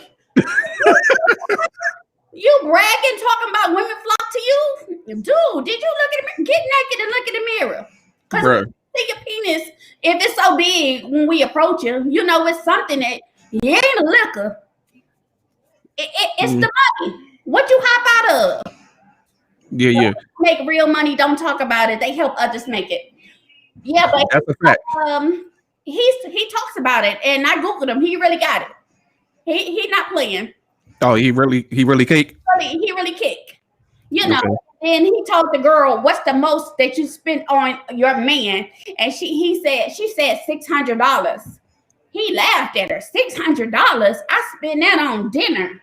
Speaker 2: You bragging, talking about women flock to you? Dude, did you look at get naked and look in the mirror? Because see your penis, if it's so big when we approach you, it's something that you ain't a liquor. It's the money. What you hop out of? Yeah. Make real money. Don't talk about it. They help others make it. Yeah, but
Speaker 1: that's a fact.
Speaker 2: He talks about it, and I googled him. He really got it. He not playing.
Speaker 1: Oh, he really cake.
Speaker 2: He really kick. And he told the girl, "What's the most that you spent on your man?" And she said $600. He laughed at her. $600? I spend that on dinner.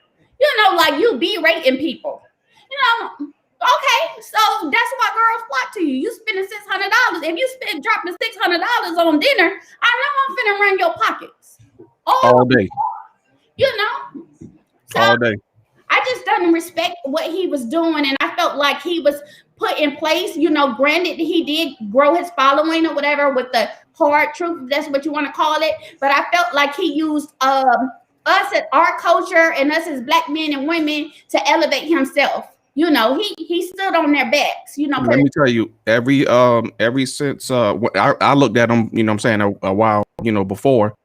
Speaker 2: Like you be rating people. Okay, so that's why girls flock to you. You spending $600. If you dropping $600 on dinner, I know I'm finna run your pockets
Speaker 1: all day.
Speaker 2: So
Speaker 1: all day.
Speaker 2: I just didn't respect what he was doing, and I felt like he was put in place. Granted, he did grow his following or whatever with the hard truth. If that's what you want to call it. But I felt like he used us at our culture and us as black men and women to elevate himself. He stood on their backs.
Speaker 1: Let me tell you, every since I looked at him, a while, before,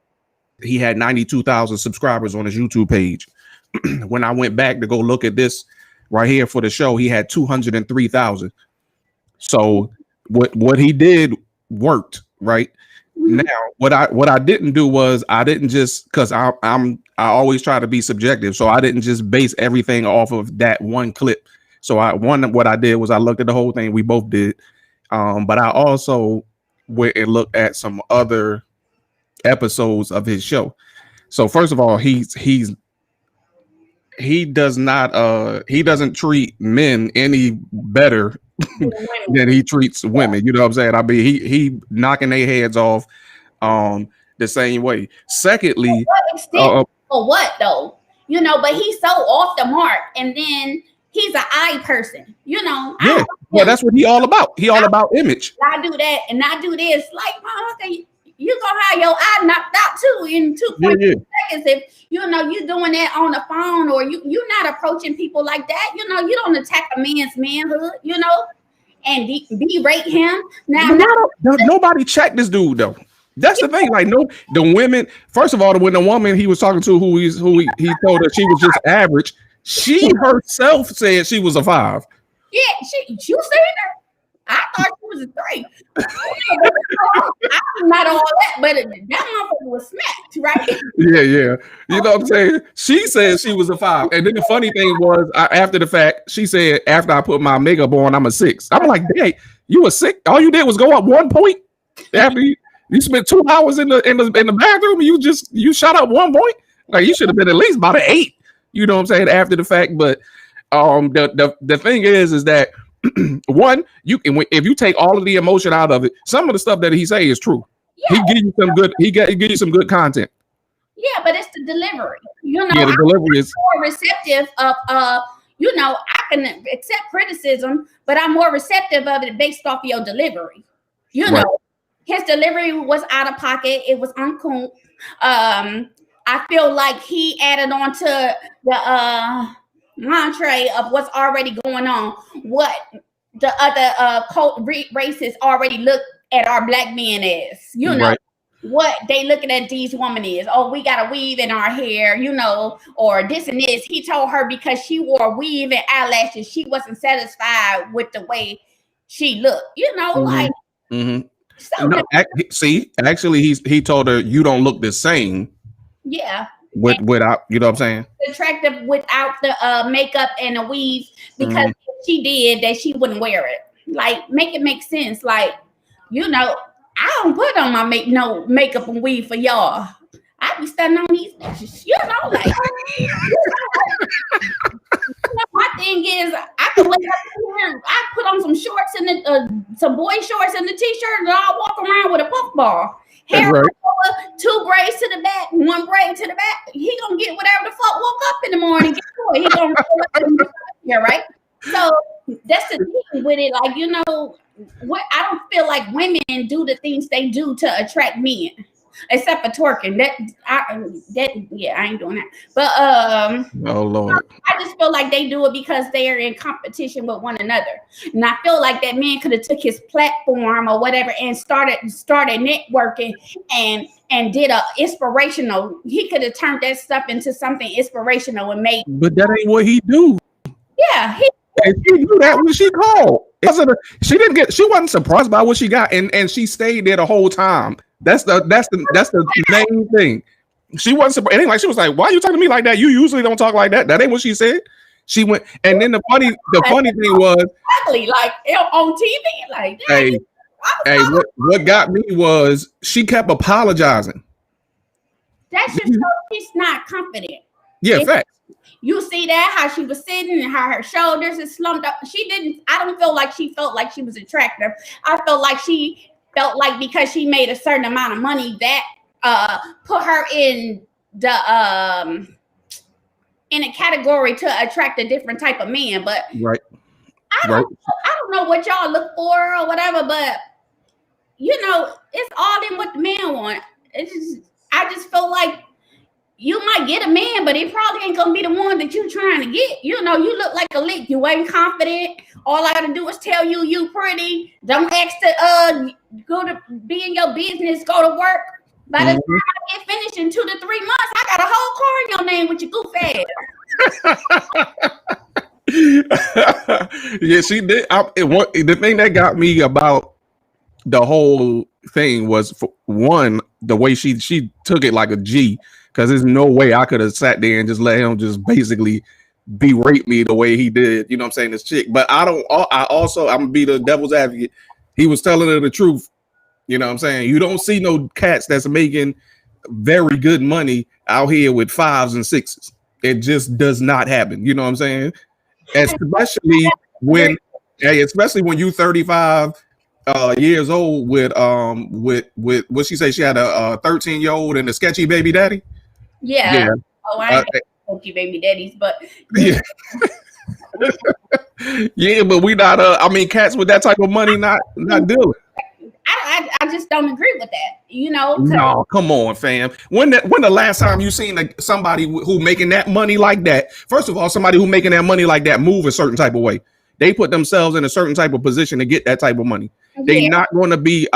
Speaker 1: he had 92,000 subscribers on his YouTube page. When I went back to go look at this right here for the show, he had 203,000. So what he did worked, right? Now, what I didn't do was I didn't just, because I always try to be subjective, so I didn't just base everything off of that one clip. So what I did was I looked at the whole thing. We both did, but I also went and looked at some other episodes of his show. So first of all, he doesn't treat men any better than he treats women. You know what I'm saying? I mean, he knocking their heads off the same way. Secondly,
Speaker 2: for what though? But he's so off the mark, and then he's an eye person.
Speaker 1: Yeah, well, that's what he all about. He all about image.
Speaker 2: I do that, and I do this. Like, motherfucker, you gonna have your eye knocked out too in 2.2 seconds if you're doing that on the phone, or you're not approaching people like that. You don't attack a man's manhood. And berate him. Now,
Speaker 1: nobody checked this dude though. That's the thing. Like, no, the women. First of all, when the woman he was talking to, who he told her she was just average. She herself said she was a 5.
Speaker 2: Yeah, you seen her? I thought she was a 3. I'm not all that, but that motherfucker was smacked, right?
Speaker 1: Yeah. You know what I'm saying? She said she was a 5. And then the funny thing was, after the fact, she said, after I put my makeup on, I'm a 6. I'm like, dang, you a 6? All you did was go up 1 point after you spent 2 hours in the bathroom. You shot up 1 point. Like, you should have been at least about an 8. You know what I'm saying? After the fact, but the thing is that one, if you take all of the emotion out of it, some of the stuff that he say is true. Yeah. He give you some good content.
Speaker 2: Yeah, but it's the delivery.
Speaker 1: The delivery is
Speaker 2: more receptive of I can accept criticism, but I'm more receptive of it based off your delivery. Right. His delivery was out of pocket. It was uncouth. I feel like he added on to the mantra of what's already going on. What the other races already look at our black men as,
Speaker 1: Right.
Speaker 2: what they looking at these women is. Oh, we got a weave in our hair, you know, or this and this. He told her because she wore a weave and eyelashes, she wasn't satisfied with the way she looked, you know, like. So
Speaker 1: no, actually, he told her you don't look the same.
Speaker 2: Yeah.
Speaker 1: Without, you know what I'm saying?
Speaker 2: Attractive without the makeup and the weave, because if she did that, she wouldn't wear it. Like, make it make sense. Like, you know, I don't put on my makeup and weave for y'all. I be standing on these bitches, you know, like. My thing is, I can wake up here, I put on some shorts and some boy shorts and the t-shirt, and I'll walk around with a puffball. Hair over, 2 braids to the back, 1 braid to the back. He gonna get whatever the fuck woke up in the morning. He gonna yeah, right. So that's the thing with it. Like, you know, what I don't feel like women do the things they do to attract men, except for twerking. I ain't doing that. But
Speaker 1: oh Lord,
Speaker 2: I just feel like they do it because they are in competition with one another. And I feel like that man could have took his platform or whatever and started networking and did a inspirational. He could have turned that stuff into something inspirational and made.
Speaker 1: But that ain't what he do.
Speaker 2: Yeah,
Speaker 1: and she knew that when she called. She wasn't surprised by what she got, and she stayed there the whole time. That's the main thing. She wasn't surprised. It ain't like she was like, "Why are you talking to me like that? You usually don't talk like that." That ain't what she said. She went, and then the funny thing was,
Speaker 2: exactly, like on TV, like,
Speaker 1: hey, what got me was she kept apologizing.
Speaker 2: That should show she's not confident.
Speaker 1: Yeah, facts.
Speaker 2: You see that how she was sitting and how her shoulders is slumped up. I don't feel like she felt like she was attractive. I felt like she felt like because she made a certain amount of money that put her in the in a category to attract a different type of man. But I don't know what y'all look for or whatever, but you know, it's all in what the man want. I just feel like you might get a man, but it probably ain't gonna be the one that you trying to get. You know, you look like a lick. You ain't confident. All I gotta do is tell you you pretty. Don't ask to go to be in your business, go to work. By the time I get finished in 2 to 3 months, I got a whole car in your name with your goof ass.
Speaker 1: Yeah, she did. The thing that got me about the whole thing was, for one, the way she took it like a G. Because there's no way I could have sat there and just let him just basically berate me the way he did. You know what I'm saying? This chick. But I'm gonna be the devil's advocate. He was telling her the truth. You know what I'm saying? You don't see no cats that's making very good money out here with 5s and 6s. It just does not happen. You know what I'm saying? Especially when you 35 years old with what she say, she had a 13-year-old and a sketchy baby daddy.
Speaker 2: Yeah. Oh, I ain't sketchy baby daddies, but
Speaker 1: yeah. Yeah, but we not I mean, cats with that type of money not dealing.
Speaker 2: I just don't agree with that, you know.
Speaker 1: No, come on, fam. When the last time you seen somebody who making that money like that? First of all, somebody who making that money like that move a certain type of way. They put themselves in a certain type of position to get that type of money. They not going to be,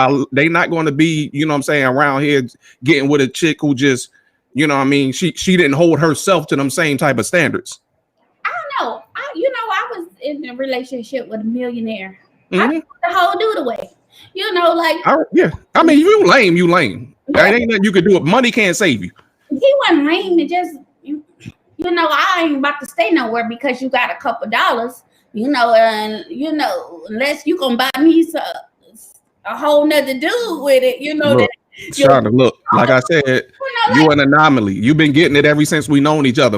Speaker 1: you know what I'm saying, around here getting with a chick who just, you know what I mean, she didn't hold herself to them same type of standards.
Speaker 2: I don't know. I was in a relationship with a millionaire. I put the whole dude away. You know, like.
Speaker 1: I mean, you lame. There ain't nothing you could do. Money can't save you.
Speaker 2: He wasn't lame. It just, you know, I ain't about to stay nowhere because you got a couple dollars. You know, and you know, unless you gonna buy me a whole nother dude with it, you know.
Speaker 1: Look, Shonda, look, like I said, you an anomaly. You've been getting it ever since we known each other.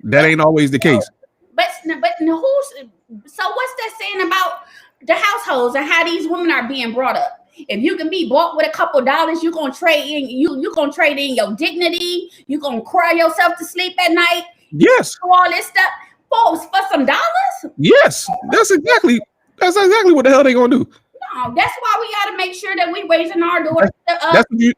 Speaker 1: That ain't always the case.
Speaker 2: But so what's that saying about the households and how these women are being brought up? If you can be bought with a couple dollars, you're gonna trade in your dignity. You're gonna cry yourself to sleep at night.
Speaker 1: Yes.
Speaker 2: All this stuff. For some dollars?
Speaker 1: Yes, that's exactly what the hell they gonna do.
Speaker 2: No, that's why we gotta make sure that we raising our daughters.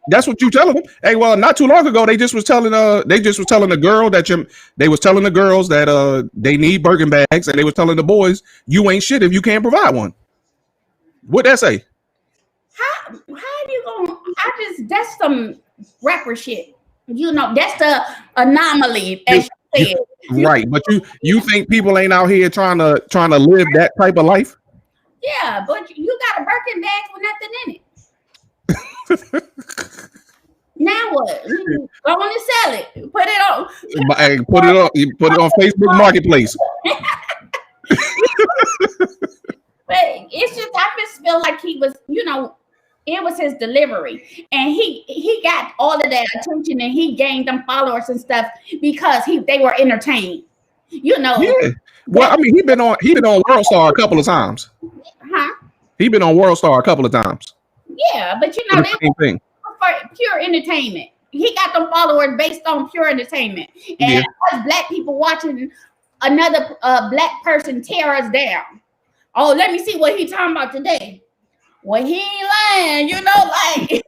Speaker 1: That's what you telling them. Hey, well, not too long ago, they was telling the girls that they need Birkin bags, and they was telling the boys, you ain't shit if you can't provide one. What'd that say?
Speaker 2: how you gonna? That's some rapper shit. You know, that's the anomaly, as you said.
Speaker 1: Right, but you think people ain't out here trying to live that type of life?
Speaker 2: Yeah, but you got a Birkin bag with nothing in it. Now what? Go on and sell it. Put it on.
Speaker 1: Hey, put it on Facebook Marketplace.
Speaker 2: But it's just I just feel like he was, you know, it was his delivery, and he got all of that attention, and he gained them followers and stuff because they were entertained. You know.
Speaker 1: Yeah. Well, I mean, he been on World Star a couple of times.
Speaker 2: Huh?
Speaker 1: He been on World Star a couple of times.
Speaker 2: Yeah, but you know,
Speaker 1: same thing.
Speaker 2: For pure entertainment. He got them followers based on pure entertainment. And us black people watching another black person tear us down. Oh, let me see what he talking about today. Well, he ain't lying, you know, like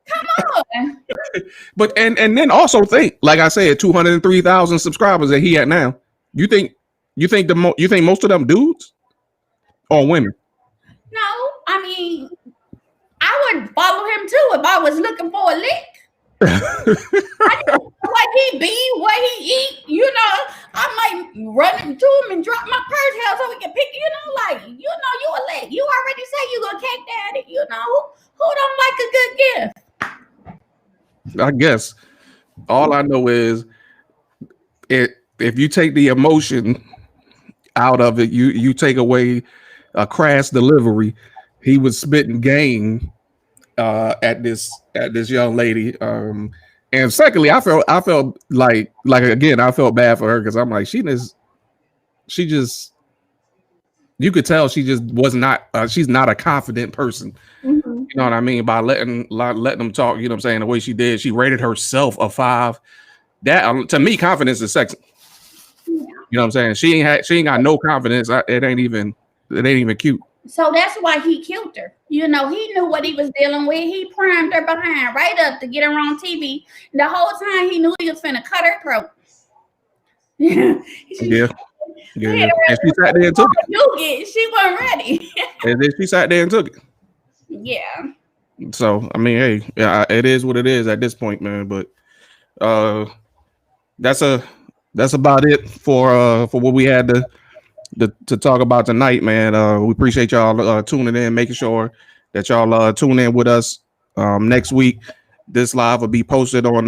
Speaker 2: come on.
Speaker 1: But and then also think, like I said, 203,000 subscribers that he at now. You think most of them dudes or women?
Speaker 2: No, I mean, I would follow him too if I was looking for a lick. I know what he be, what he eat, you know. I might run into him and drop my purse here so we can pick, you know, like, you know, you a lick. You already say you gonna cake daddy, you know. Who don't like a good gift?
Speaker 1: I guess all I know is if you take the emotion out of it, you take away a crass delivery. He was spitting game at this young lady. And secondly, I felt like again, I felt bad for her because I'm like, she just you could tell she just was not she's not a confident person.
Speaker 2: Mm-hmm.
Speaker 1: You know what I mean? By letting them talk, you know what I'm saying, the way she did, she rated herself a 5. That to me, confidence is sexy. Yeah. You know what I'm saying? She ain't got no confidence. It ain't even cute.
Speaker 2: So that's why he killed her. You know, he knew what he was dealing with. He primed her behind right up to get her on TV. The whole time he knew he was finna cut her throat.
Speaker 1: Yeah. And she sat there and took
Speaker 2: it. She wasn't ready.
Speaker 1: And then she sat there and took it.
Speaker 2: Yeah.
Speaker 1: So I mean, hey, yeah, it is what it is at this point, man. But that's about it for what we had to talk about tonight, man. We appreciate y'all tuning in, making sure that y'all tune in with us next week. This live will be posted on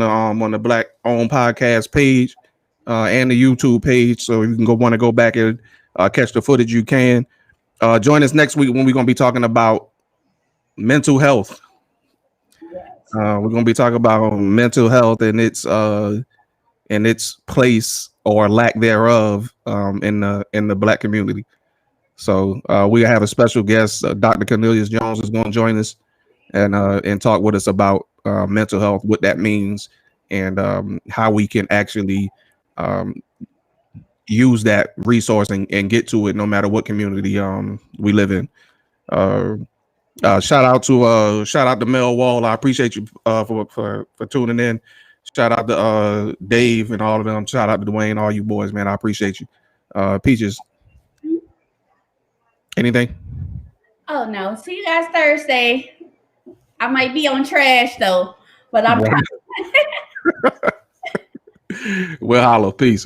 Speaker 1: the Black Owned Podcast page and the YouTube page, so you can want to go back and catch the footage. You can join us next week when we're going to be talking about mental health. We're going to be talking about mental health and its place or lack thereof in the Black community. So we have a special guest, Dr. Cornelius Jones, is going to join us and talk with us about mental health, what that means, and how we can actually use that resource and get to it no matter what community we live in. Shout out to Mel Wall. I appreciate you for tuning in. Shout out to Dave and all of them. Shout out to Dwayne, all you boys, man. I appreciate you. Peaches, anything?
Speaker 2: Oh no. See you guys Thursday. I might be on trash though, but I'm
Speaker 1: We'll holler. Peace.